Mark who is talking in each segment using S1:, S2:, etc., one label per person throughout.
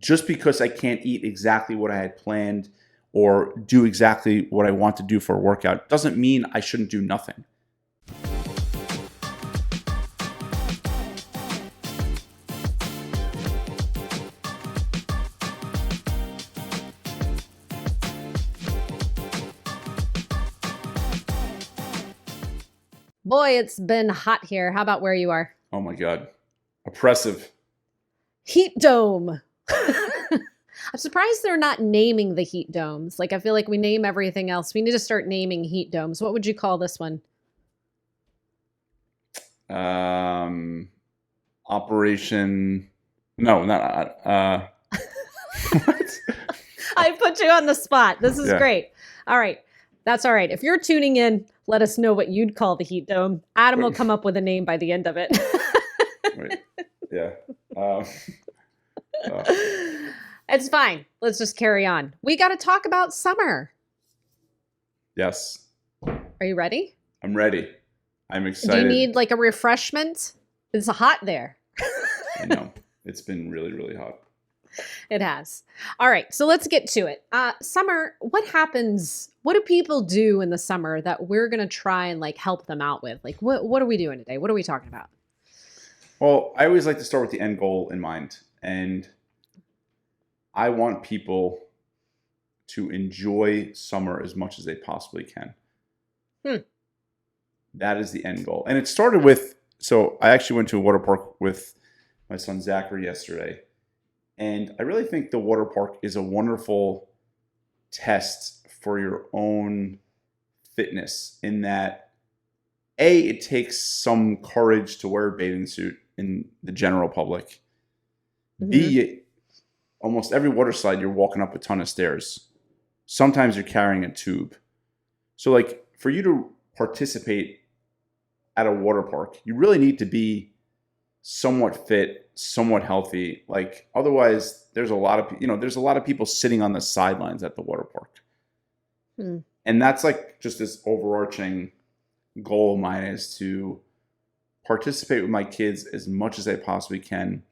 S1: just because I can't eat exactly what I had planned or do exactly what I want to do for a workout doesn't mean I shouldn't do nothing.
S2: Boy, it's been hot here. How about where you are?
S1: Oh my God. Oppressive.
S2: Heat dome. I'm surprised they're not naming the heat domes. Like, I feel like we name everything else. We need to start naming heat domes. What would you call this one?
S1: Operation. No, not. What?
S2: I put you on the spot. This is
S1: Yeah.
S2: great. All right. That's all right. If you're tuning in, let us know what you'd call the heat dome. Adam will come up with a name by the end of it.
S1: Wait. Yeah.
S2: It's fine. Let's just carry on. We got to talk about summer.
S1: Yes.
S2: Are you ready?
S1: I'm ready. I'm excited.
S2: Do you need like a refreshment? It's hot there.
S1: I know. It's been really, really hot.
S2: It has. All right. So let's get to it. Summer, what happens? What do people do in the summer that we're going to try and like help them out with? Like, what are we doing today? What are we talking about?
S1: Well, I always like to start with the end goal in mind. And I want people to enjoy summer as much as they possibly can. That is the end goal. And it started with, so I actually went to a water park with my son Zachary yesterday. And I really think the water park is a wonderful test for your own fitness in that, A, it takes some courage to wear a bathing suit in the general public.
S2: Mm-hmm.
S1: B, almost every water slide, you're walking up a ton of stairs. Sometimes you're carrying a tube. So like for you to participate at a water park, you really need to be somewhat fit, somewhat healthy. Like otherwise there's a lot of people sitting on the sidelines at the water park. And that's like just this overarching goal of mine is to participate with my kids as much as I possibly can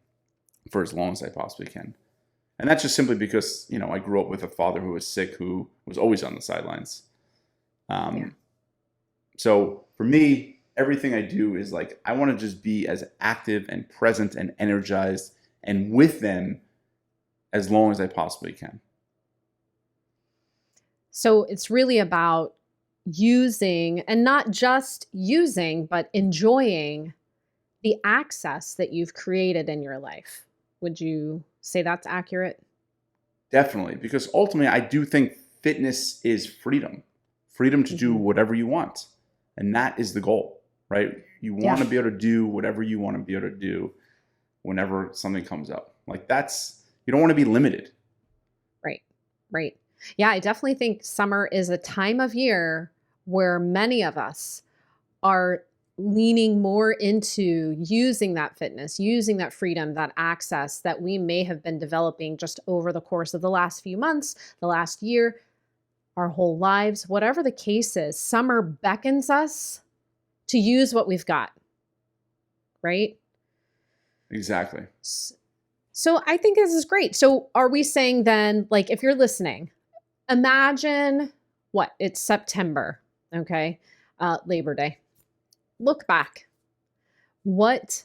S1: for as long as I possibly can. And that's just simply because, I grew up with a father who was sick, who was always on the sidelines. So for me, everything I do is like, I want to just be as active and present and energized and with them as long as I possibly can.
S2: So it's really about using, and not just using, but enjoying the access that you've created in your life. Would you say that's accurate?
S1: Definitely, because ultimately I do think fitness is freedom to do whatever you want. And that is the goal, right? You want to be able to do whatever you want to be able to do whenever something comes up. Like you don't want to be limited.
S2: Right. Yeah, I definitely think summer is a time of year where many of us are leaning more into using that fitness, using that freedom, that access that we may have been developing just over the course of the last few months, the last year, our whole lives, whatever the case is. Summer beckons us to use what we've got, right?
S1: Exactly.
S2: So I think this is great. So are we saying then, like, if you're listening, imagine it's September, okay? Labor Day. Look back. What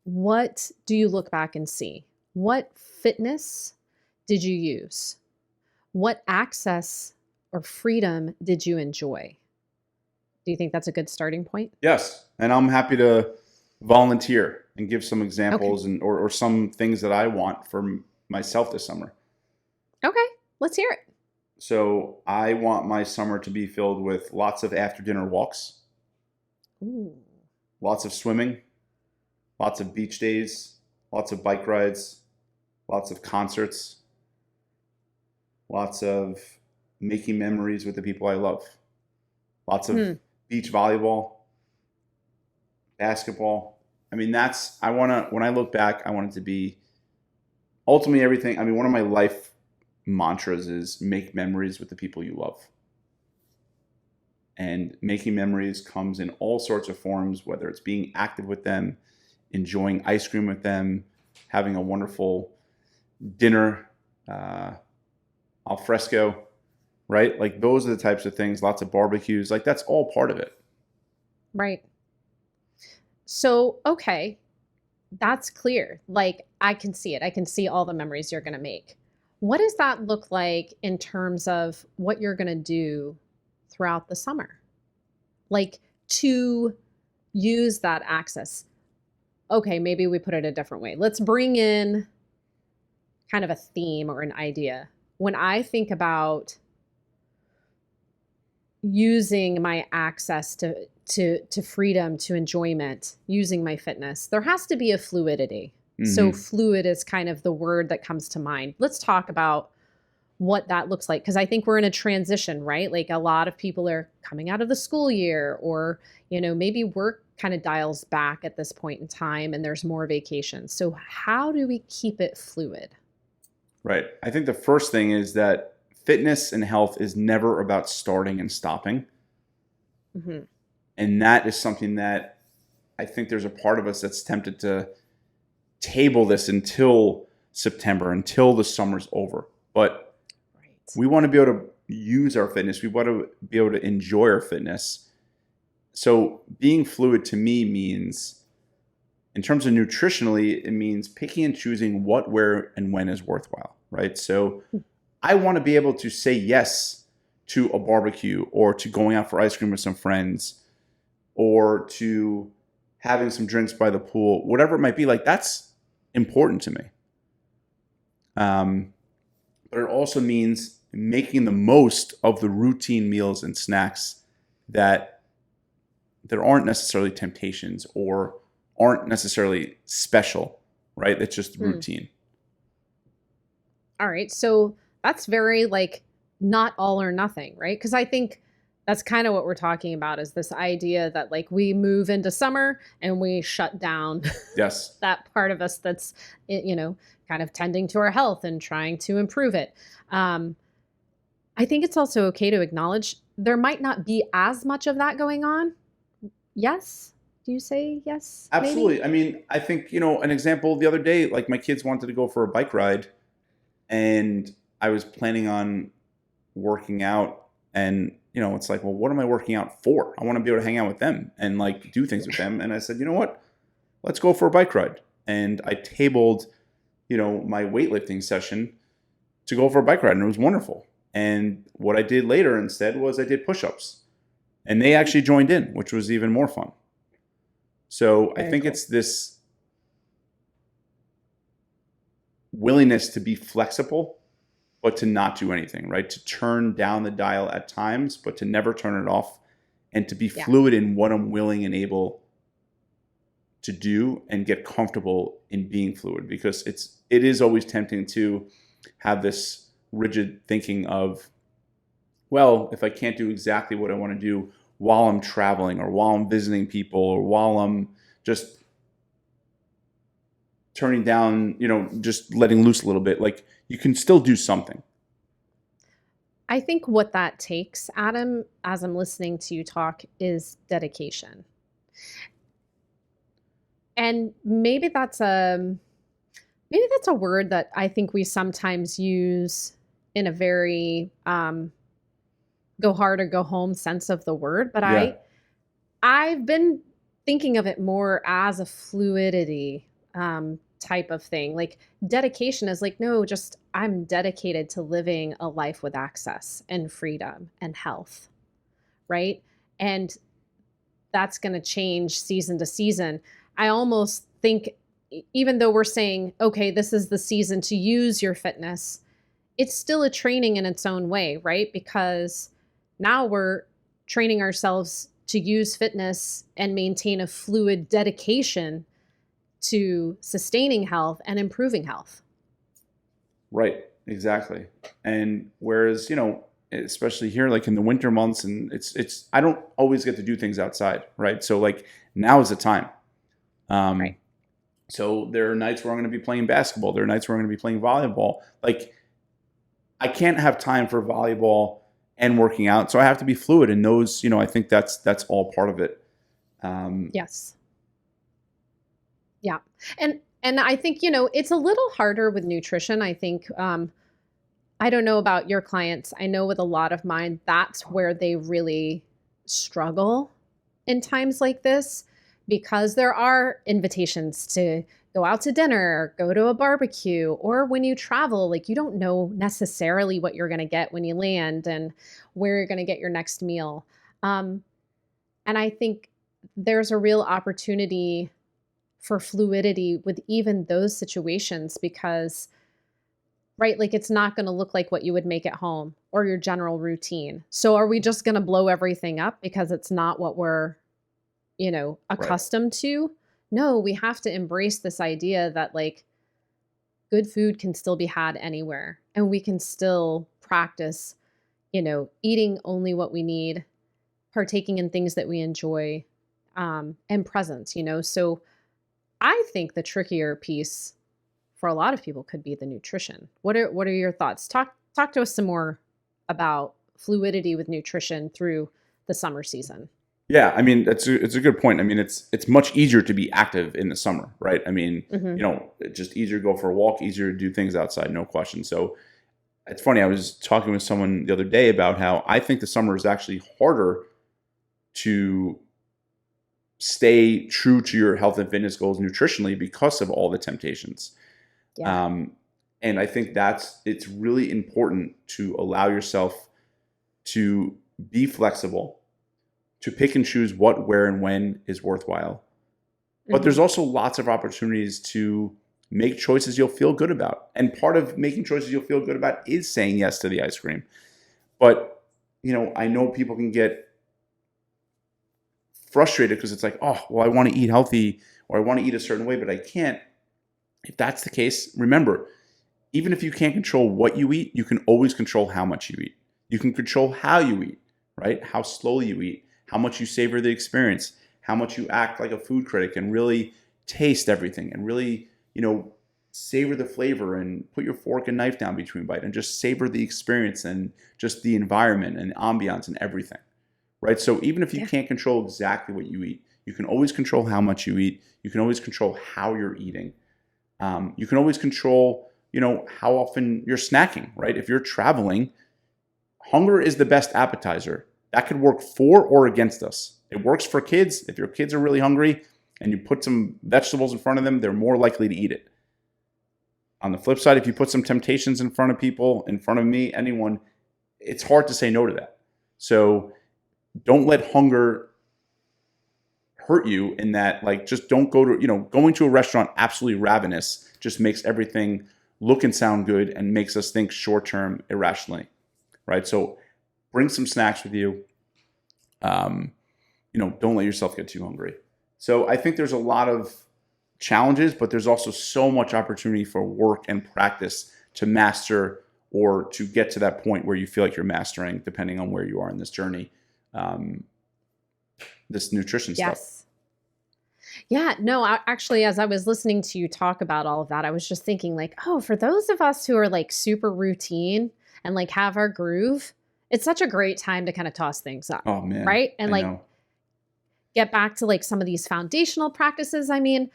S2: do you look back and see? What fitness did you use? What access or freedom did you enjoy? Do you think that's a good starting point?
S1: Yes. And I'm happy to volunteer and give some examples or some things that I want for myself this summer.
S2: Okay, let's hear it.
S1: So I want my summer to be filled with lots of after dinner walks.
S2: Ooh.
S1: Lots of swimming, lots of beach days, lots of bike rides, lots of concerts, lots of making memories with the people I love, lots of beach volleyball, basketball. I mean, when I look back, I want it to be ultimately everything. I mean, one of my life mantras is make memories with the people you love. And making memories comes in all sorts of forms, whether it's being active with them, enjoying ice cream with them, having a wonderful dinner, al fresco, right? Like those are the types of things, lots of barbecues, like that's all part of it.
S2: Right. So, okay, that's clear. Like, I can see it. I can see all the memories you're going to make. What does that look like in terms of what you're going to do throughout the summer? Like, to use that access. Okay, maybe we put it a different way. Let's bring in kind of a theme or an idea. When I think about using my access to freedom, to enjoyment, using my fitness, there has to be a fluidity. So
S1: Hmm.
S2: fluid is kind of the word that comes to mind. Let's talk about what that looks like, because I think we're in a transition, right? Like a lot of people are coming out of the school year, or maybe work kind of dials back at this point in time and there's more vacation. So how do we keep it fluid?
S1: Right. I think the first thing is that fitness and health is never about starting and stopping.
S2: Hmm.
S1: And that is something that I think there's a part of us that's tempted to table this until September, until the summer's over. But
S2: Right.
S1: we want to be able to use our fitness. We want to be able to enjoy our fitness. So being fluid to me means, in terms of nutritionally, it means picking and choosing what, where, and when is worthwhile, right? So I want to be able to say yes to a barbecue, or to going out for ice cream with some friends, or to having some drinks by the pool, whatever it might be. Like that's important to me. Um, but it also means making the most of the routine meals and snacks that there aren't necessarily temptations or aren't necessarily special, right? It's just
S2: Hmm.
S1: routine.
S2: All right. So that's very like not all or nothing, right? Because I think that's kind of what we're talking about, is this idea that like we move into summer and we shut down
S1: Yes.
S2: that part of us that's, kind of tending to our health and trying to improve it. Um, I think it's also okay to acknowledge there might not be as much of that going on. Yes? Do you say yes, maybe?
S1: Absolutely. I mean, I think, an example the other day, like my kids wanted to go for a bike ride, and I was planning on working out, and it's like, well, what am I working out for? I want to be able to hang out with them and like do things with them. And I said, you know what? Let's go for a bike ride. And I tabled, my weightlifting session to go for a bike ride, and it was wonderful. And what I did later instead was I did push-ups, and they actually joined in, which was even more fun. So I
S2: Very
S1: think
S2: cool.
S1: it's this willingness to be flexible, but to not do anything, right? To turn down the dial at times, but to never turn it off, and to be
S2: Yeah.
S1: fluid in what I'm willing and able to do, and get comfortable in being fluid, because it is always tempting to have this rigid thinking of, well, if I can't do exactly what I want to do while I'm traveling, or while I'm visiting people, or while I'm just turning down, just letting loose a little bit, like you can still do something.
S2: I think what that takes, Adam, as I'm listening to you talk, is dedication. And maybe that's a word that I think we sometimes use in a very go hard or go home sense of the word, but
S1: Yeah.
S2: I've been thinking of it more as a fluidity type of thing. Like dedication is like, no, just I'm dedicated to living a life with access and freedom and health, right? And that's going to change season to season. I almost think, even though we're saying, okay, this is the season to use your fitness, it's still a training in its own way, right? Because now we're training ourselves to use fitness and maintain a fluid dedication to sustaining health and improving health.
S1: Right, exactly. And whereas, especially here, like in the winter months, and it's I don't always get to do things outside, right? So like now is the time. Um,
S2: Right.
S1: so there are nights where I'm going to be playing basketball. There are nights where I'm going to be playing volleyball. Like I can't have time for volleyball and working out, so I have to be fluid. And those, I think that's all part of it. Um,
S2: Yes. Yeah. And And I think, it's a little harder with nutrition. I think, I don't know about your clients. I know with a lot of mine, that's where they really struggle in times like this because there are invitations to go out to dinner, go to a barbecue, or when you travel, like you don't know necessarily what you're going to get when you land and where you're going to get your next meal. Um, and I think there's a real opportunity for fluidity with even those situations because, right, like it's not going to look like what you would make at home or your general routine. So are we just going to blow everything up because it's not what we're,
S1: Right.
S2: accustomed to? No, we have to embrace this idea that like good food can still be had anywhere and we can still practice, eating only what we need, partaking in things that we enjoy, and presence. So I think the trickier piece for a lot of people could be the nutrition. What are your thoughts? Talk to us some more about fluidity with nutrition through the summer season.
S1: Yeah, I mean it's a good point. I mean it's much easier to be active in the summer, right? I mean,
S2: Hmm.
S1: it's just easier to go for a walk, easier to do things outside, no question. So it's funny. I was talking with someone the other day about how I think the summer is actually harder to stay true to your health and fitness goals nutritionally because of all the temptations.
S2: Yeah.
S1: Um, and I think it's really important to allow yourself to be flexible, to pick and choose what, where, and when is worthwhile. But
S2: Hmm.
S1: there's also lots of opportunities to make choices you'll feel good about. And part of making choices you'll feel good about is saying yes to the ice cream. But, I know people can get frustrated because it's like, oh, well, I want to eat healthy or I want to eat a certain way, but I can't. If that's the case, remember, even if you can't control what you eat, you can always control how much you eat. You can control how you eat, right? How slowly you eat, how much you savor the experience, how much you act like a food critic and really taste everything and really, savor the flavor and put your fork and knife down between bite and just savor the experience and just the environment and ambiance and everything, right? So even if you
S2: Yeah.
S1: can't control exactly what you eat, you can always control how much you eat. You can always control how you're eating. You can always control, how often you're snacking, right? If you're traveling, hunger is the best appetizer. That could work for or against us. It works for kids. If your kids are really hungry and you put some vegetables in front of them, they're more likely to eat it. On the flip side, if you put some temptations in front of people, in front of me, anyone, it's hard to say no to that. So don't let hunger hurt you in that, like, just don't go to, going to a restaurant absolutely ravenous just makes everything look and sound good and makes us think short term irrationally, right? So bring some snacks with you. Um, don't let yourself get too hungry. So I think there's a lot of challenges, but there's also so much opportunity for work and practice to master or to get to that point where you feel like you're mastering, depending on where you are in this journey, um, this nutrition stuff.
S2: Yes. Yeah, no, actually, as I was listening to you talk about all of that, I was just thinking, like, oh, for those of us who are like super routine and like have our groove, it's such a great time to kind of toss things up,
S1: Oh man,
S2: right? And
S1: I
S2: like
S1: know.
S2: get back to like some of these foundational practices. I mean,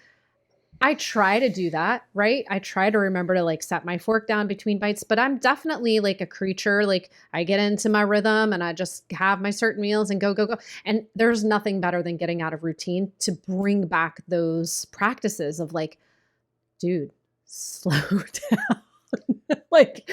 S2: I try to do that, right? I try to remember to like set my fork down between bites, but I'm definitely like a creature. Like I get into my rhythm and I just have my certain meals and go, go, go. And there's nothing better than getting out of routine to bring back those practices of like, dude, slow down. Like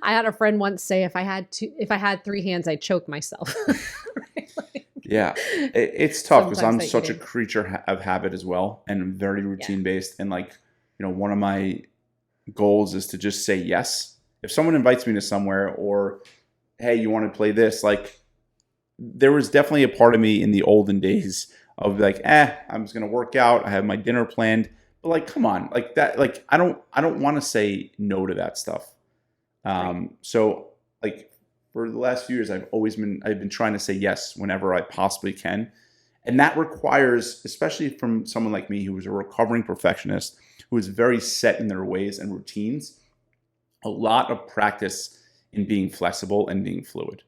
S2: I had a friend once say if I had three hands, I'd choke myself. Right? Like,
S1: Yeah, it's tough because
S2: sometimes
S1: I'm
S2: that
S1: such a
S2: eating.
S1: creature of habit as well, and I'm very
S2: Yeah.
S1: routine based. And like, one of my goals is to just say yes. If someone invites me to somewhere, or hey, you want to play this? Like, there was definitely a part of me in the olden days of like, I'm just gonna work out. I have my dinner planned, but like, come on, like that. Like, I don't want to say no to that stuff.
S2: Right.
S1: So like for the last few years, I've been trying to say yes whenever I possibly can, and that requires, especially from someone like me who is a recovering perfectionist, who is very set in their ways and routines, a lot of practice in being flexible and being fluid.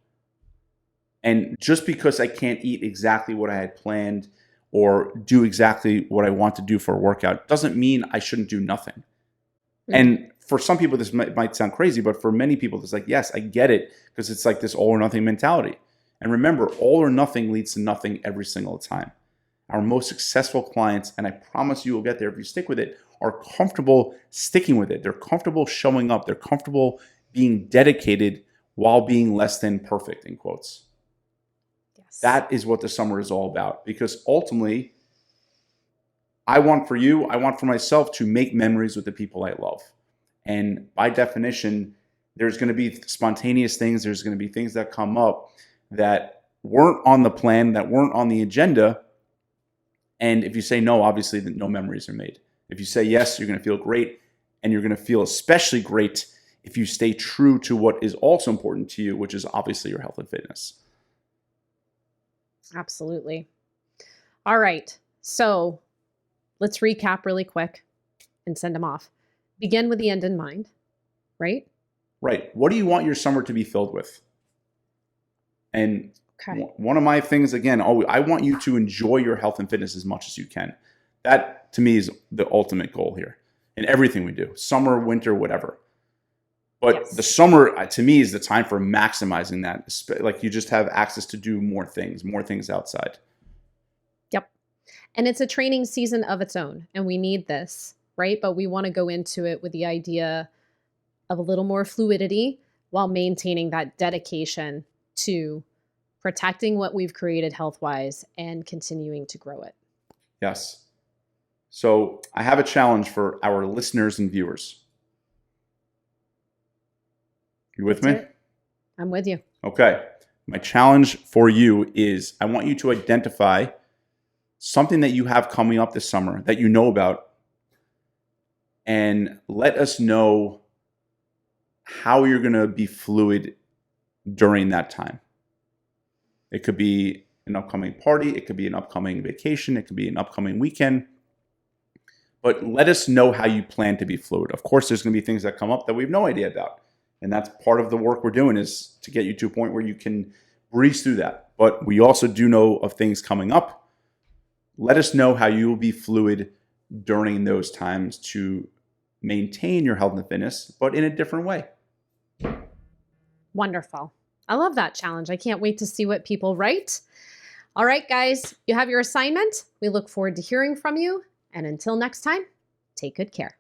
S1: And just because I can't eat exactly what I had planned, or do exactly what I want to do for a workout doesn't mean I shouldn't do nothing. And for some people, this might sound crazy, but for many people, it's like, yes, I get it, because it's like this all or nothing mentality. And remember, all or nothing leads to nothing every single time. Our most successful clients, and I promise you will get there if you stick with it, are comfortable sticking with it. They're comfortable showing up. They're comfortable being dedicated while being less than perfect, in quotes.
S2: Yes.
S1: That is what the summer is all about, because ultimately, I want for you, I want for myself to make memories with the people I love. And by definition, there's going to be spontaneous things. There's going to be things that come up that weren't on the plan, that weren't on the agenda. And if you say no, obviously no memories are made. If you say yes, you're going to feel great. And you're going to feel especially great if you stay true to what is also important to you, which is obviously your health and fitness.
S2: Absolutely. All right. So let's recap really quick and send them off. Begin with the end in mind, right?
S1: Right. What do you want your summer to be filled with? And
S2: Okay.
S1: one of my things, again, I want you to enjoy your health and fitness as much as you can. That, to me, is the ultimate goal here in everything we do, summer, winter, whatever. But
S2: Yes.
S1: the summer, to me, is the time for maximizing that. Like, you just have access to do more things outside.
S2: Yep. And it's a training season of its own, and we need this, right? But we want to go into it with the idea of a little more fluidity while maintaining that dedication to protecting what we've created health-wise and continuing to grow it.
S1: Yes. So I have a challenge for our listeners and viewers. You with me?
S2: I'm with you.
S1: Okay. My challenge for you is I want you to identify something that you have coming up this summer that you know about, and let us know how you're going to be fluid during that time. It could be an upcoming party. It could be an upcoming vacation. It could be an upcoming weekend. But let us know how you plan to be fluid. Of course, there's going to be things that come up that we have no idea about. And that's part of the work we're doing, is to get you to a point where you can breeze through that. But we also do know of things coming up. Let us know how you will be fluid during those times to maintain your health and fitness, but in a different way.
S2: Wonderful. I love that challenge. I can't wait to see what people write. All right, guys, you have your assignment. We look forward to hearing from you. And until next time, take good care.